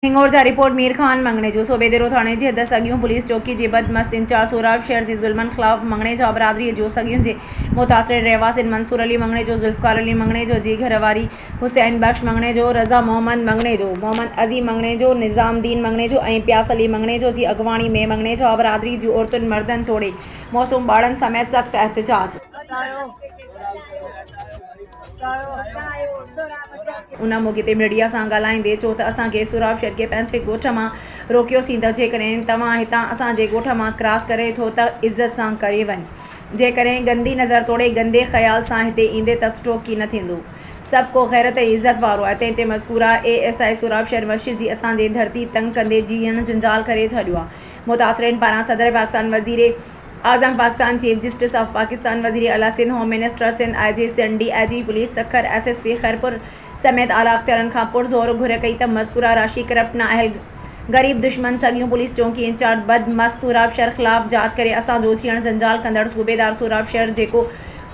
हिंगोर जा रिपोर्ट मीर खान मंगणे जो सोबेदेरो थाने जी हद सगियूं पुलिस चौकी जे बदमस्त इंचार्ज सोराब शहर जी ज़ुल्मन खिलाफ मंगणे जा बरादरी जो सगियूं जे मुतासिर रहवासिन मंसूर अली मंगणे जो ज़ुल्फकार अली मंगणे जो जी घरवारी हुसैन बख्श मंगणे जो रज़ा मोहम्मद मंगणे जो मोहम्मद अज़ीम मंगणे जो निज़ामुद्दीन मंगणे जो ऐं प्यास अली मंगणे जो जी अगवाणी में मंगणे जा बरादरी जी औरतुनि मर्दनि तोड़े मौसूम ॿारनि समेत सख़्त एहतजाज। उन मौक़े ते मीडिया सां ॻाल्हाईंदे चयो त असांखे सोराब शहर खे पंहिंजे ॻोठ मां रोकियोसीं त जेकॾहिं तव्हां हितां असांजे ॻोठ मां क्रॉस करे थो त इज़त सां करे वञ, जेकॾहिं गंदी नज़र तोड़े गंदे ख़्याल सां हिते ईंदे त स्ट्रोक न थींदो। सभु को ग़ैरत ऐं इज़त वारो आहे। तंहिं ते मज़कूरा ASI सोराब शहर मशीर जी असांजे धरती तंग कंदे जीअण जंजाल करे छॾियो आहे। मुतासिरनि पारां सदर पाकिस्तान वज़ीर आज़म Pakistan chief justice of Pakistan वज़ीर आला Sindh home minister Sindh IG Sindh DIG police Sukkur SSP Khairpur समेत आला अख्तियारनि खां पुरज़ोर घुर कई त मज़कूरा राशि करप्ट नाअहल गरीब दुश्मन सगियूं पुलिस चौकी इंचार्ज बदमस्त सोराब शहर ख़िलाफ़ जांच करे असांजो छीण जंजाल कंदड़ सूबेदार सोराब शहर जेको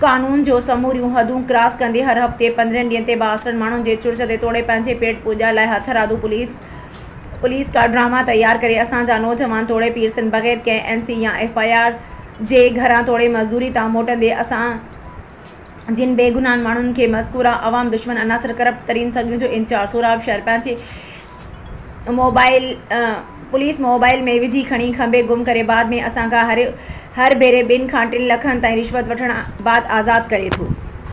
कानून जो समूरियूं हदूं क्रॉस कंदे हर हफ़्ते 15 ॾींहंनि ते 62 माण्हुनि जे चुर्च ते तोड़े पंहिंजे पेट पूॼा लाइ हथरादू पुलिस का ड्रामा तैयार करे असांजा नौजवान तोड़े पीरसन बग़ैर कंहिं NC या FIR जे घरां तोड़े मज़दूरी तां मोटंदे असां जिन बेगुनाह माण्हुनि खे मज़कूरा अवाम दुश्मन अनासर करप्ट तरीन सगियूं जो इंचार्ज सोराब शहर पंहिंजे पुलिस मोबाइल में विझी खणी खंबे गुम करे बाद में असांखां हर भेरे 2 खां 3 लखनि ताईं रिश्वत वठण बाद आज़ादु करे थो।